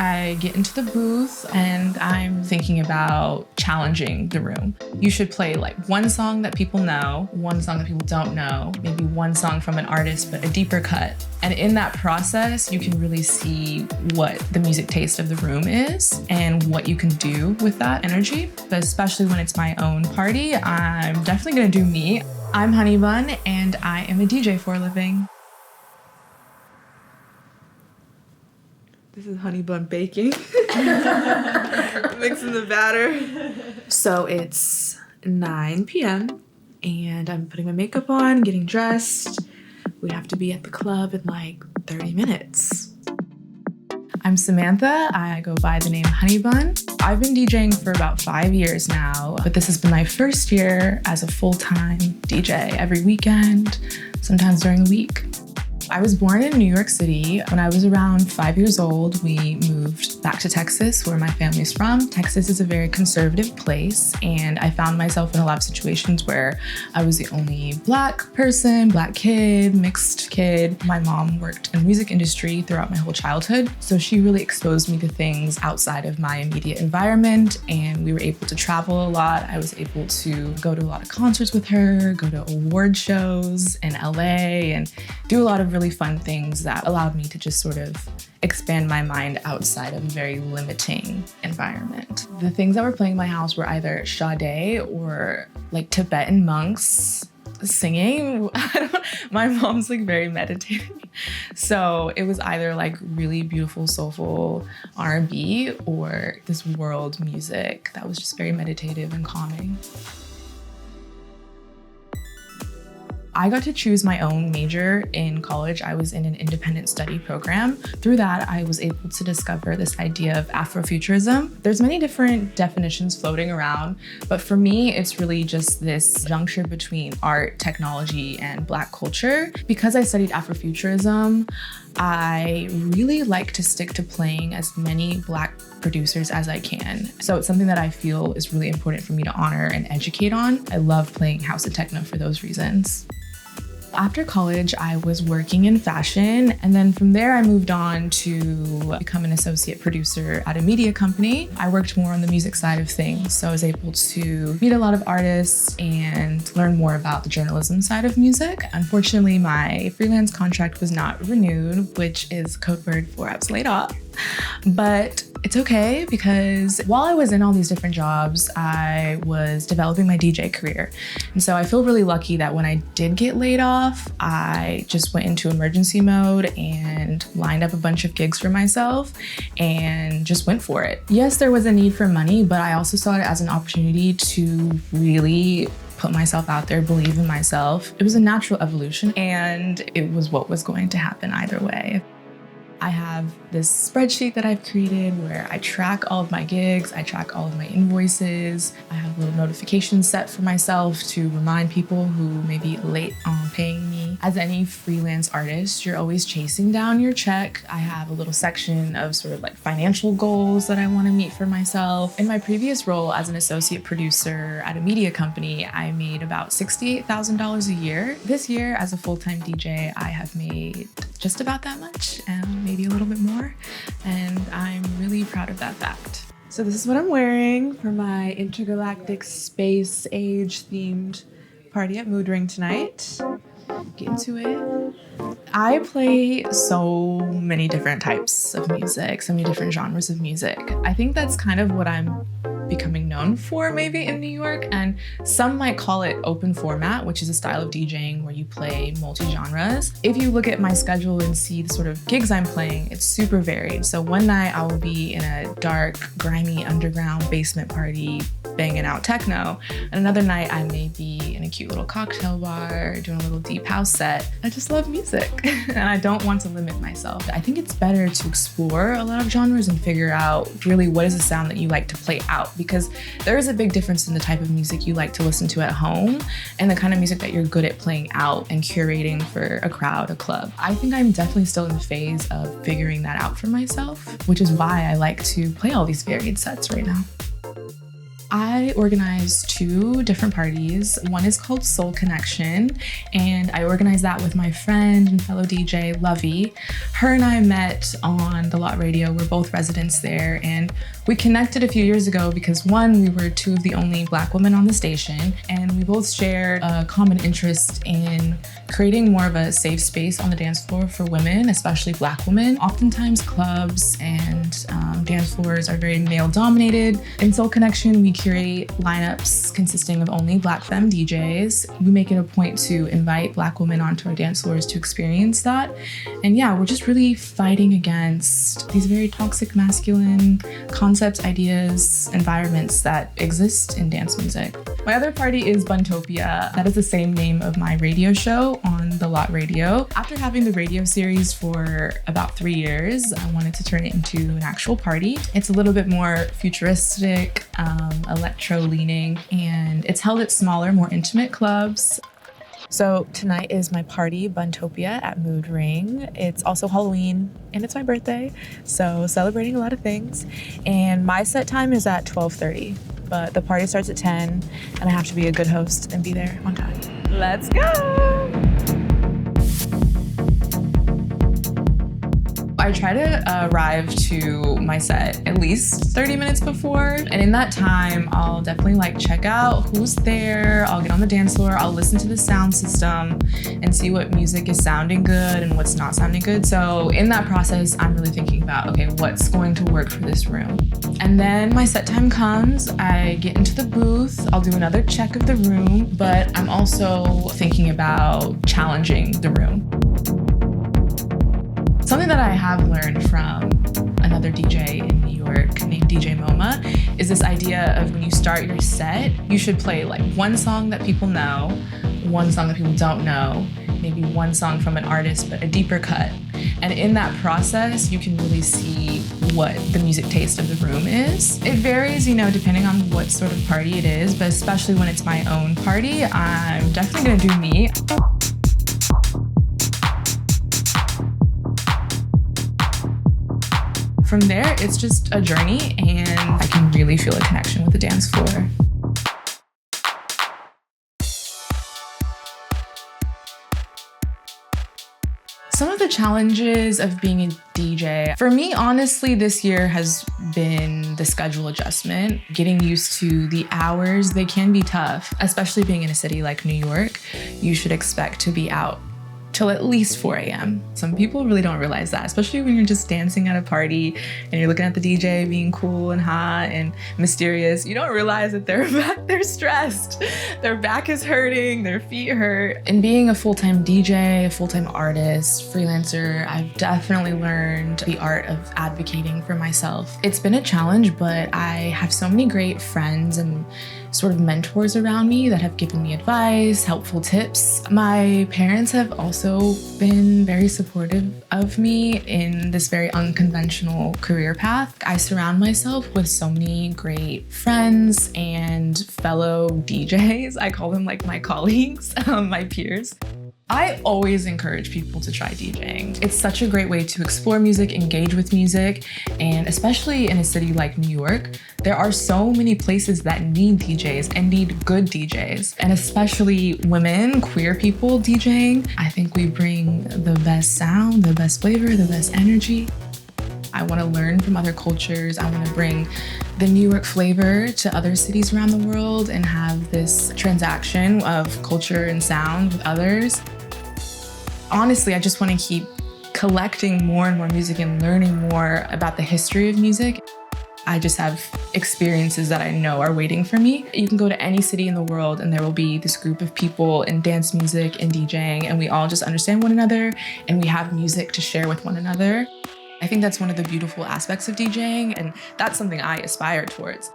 I get into the booth and I'm thinking about challenging the room. You should play like one song that people know, one song that people don't know, maybe one song from an artist, but a deeper cut. And in that process, you can really see what the music taste of the room is and what you can do with that energy. But especially when it's my own party, I'm definitely gonna do me. I'm Honey Bun and I am a DJ for a living. This is Honey Bun baking. Mixing the batter. So it's 9 p.m. and I'm putting my makeup on, getting dressed. We have to be at the club in like 30 minutes. I'm Samantha. I go by the name Honey Bun. I've been DJing for about 5 years now, but this has been my first year as a full-time DJ every weekend, sometimes during the week. I was born in New York City. When I was around 5 years old, we moved back to Texas, where my family's from. Texas is a very conservative place, and I found myself in a lot of situations where I was the only Black person, Black kid, mixed kid. My mom worked in the music industry throughout my whole childhood, so she really exposed me to things outside of my immediate environment, and we were able to travel a lot. I was able to go to a lot of concerts with her, go to award shows in LA, and do a lot of really fun things that allowed me to just sort of expand my mind outside of a very limiting environment. The things that were playing in my house were either Sade or like Tibetan monks singing. My mom's like very meditative. So it was either like really beautiful, soulful R&B or this world music that was just very meditative and calming. I got to choose my own major in college. I was in an independent study program. Through that, I was able to discover this idea of afro-futurism. There's many different definitions floating around, but for me, it's really just this juncture between art, technology, and Black culture. Because I studied afro-futurism, I really like to stick to playing as many Black producers as I can. So it's something that I feel is really important for me to honor and educate on. I love playing house and techno for those reasons. After college, I was working in fashion, and then from there I moved on to become an associate producer at a media company. I worked more on the music side of things, so I was able to meet a lot of artists and learn more about the journalism side of music. Unfortunately, my freelance contract was not renewed, which is code word for I was laid off. But it's okay, because while I was in all these different jobs, I was developing my DJ career. And so I feel really lucky that when I did get laid off, I just went into emergency mode and lined up a bunch of gigs for myself and just went for it. Yes, there was a need for money, but I also saw it as an opportunity to really put myself out there, believe in myself. It was a natural evolution, and it was what was going to happen either way. I have this spreadsheet that I've created where I track all of my gigs, I track all of my invoices. I have a little notification set for myself to remind people who may be late on paying me. As any freelance artist, you're always chasing down your check. I have a little section of sort of like financial goals that I want to meet for myself. In my previous role as an associate producer at a media company, I made about $68,000 a year. This year, as a full-time DJ, I have made just about that much, and maybe a little bit more, and I'm really proud of that fact. So this is what I'm wearing for my intergalactic space age themed party at Mood Ring tonight. Get into it. I play so many different types of music, so many different genres of music. I think that's kind of what I'm becoming known for maybe in New York, and some might call it open format, which is a style of DJing where you play multi-genres. If you look at my schedule and see the sort of gigs I'm playing, it's super varied. So one night I will be in a dark, grimy underground basement party banging out techno, and another night I may be in a cute little cocktail bar doing a little deep house set. I just love music and I don't want to limit myself. I think it's better to explore a lot of genres and figure out really what is the sound that you like to play out, because there is a big difference in the type of music you like to listen to at home and the kind of music that you're good at playing out and curating for a crowd, a club. I think I'm definitely still in the phase of figuring that out for myself, which is why I like to play all these varied sets right now. I organize two different parties. One is called Soul Connection, and I organize that with my friend and fellow DJ, Lovey. Her and I met on the Lot Radio. We're both residents there, and we connected a few years ago because one, we were two of the only Black women on the station, and we both shared a common interest in creating more of a safe space on the dance floor for women, especially Black women. Oftentimes clubs and dance floors are very male dominated. In Soul Connection, we curate lineups consisting of only Black femme DJs. We make it a point to invite Black women onto our dance floors to experience that. And yeah, we're just really fighting against these very toxic masculine concepts, ideas, environments that exist in dance music. My other party is Buntopia. That is the same name of my radio show on the Lot Radio. After having the radio series for about 3 years, I wanted to turn it into an actual party. It's a little bit more futuristic, electro-leaning, and it's held at smaller, more intimate clubs. So tonight is my party, Buntopia, at Mood Ring. It's also Halloween, and it's my birthday, so celebrating a lot of things. And my set time is at 12:30, but the party starts at 10, and I have to be a good host and be there on time. Let's go! I try to arrive to my set at least 30 minutes before. And in that time, I'll definitely check out who's there. I'll get on the dance floor. I'll listen to the sound system and see what music is sounding good and what's not sounding good. So in that process, I'm really thinking about, okay, what's going to work for this room? And then my set time comes, I get into the booth, I'll do another check of the room, but I'm also thinking about challenging the room. Something that I have learned from another DJ in New York named DJ MoMA is this idea of when you start your set, you should play one song that people know, one song that people don't know, maybe one song from an artist, but a deeper cut. And in that process, you can really see what the music taste of the room is. It varies, depending on what sort of party it is, but especially when it's my own party, I'm definitely gonna do me. From there, it's just a journey, and I can really feel a connection with the dance floor. Some of the challenges of being a DJ, for me, honestly, this year has been the schedule adjustment. Getting used to the hours, they can be tough, especially being in a city like New York. You should expect to be out till at least 4 a.m. Some people really don't realize that, especially when you're just dancing at a party and you're looking at the DJ being cool and hot and mysterious. You don't realize that they're stressed. Their back is hurting, their feet hurt. And being a full-time DJ, a full-time artist, freelancer, I've definitely learned the art of advocating for myself. It's been a challenge, but I have so many great friends and sort of mentors around me that have given me advice, helpful tips. My parents have also been very supportive of me in this very unconventional career path. I surround myself with so many great friends and fellow DJs. I call them my colleagues, my peers. I always encourage people to try DJing. It's such a great way to explore music, engage with music, and especially in a city like New York, there are so many places that need DJs and need good DJs, and especially women, queer people DJing. I think we bring the best sound, the best flavor, the best energy. I want to learn from other cultures. I want to bring the New York flavor to other cities around the world and have this transaction of culture and sound with others. Honestly, I just want to keep collecting more and more music and learning more about the history of music. I just have experiences that I know are waiting for me. You can go to any city in the world and there will be this group of people in dance music and DJing, and we all just understand one another and we have music to share with one another. I think that's one of the beautiful aspects of DJing, and that's something I aspire towards.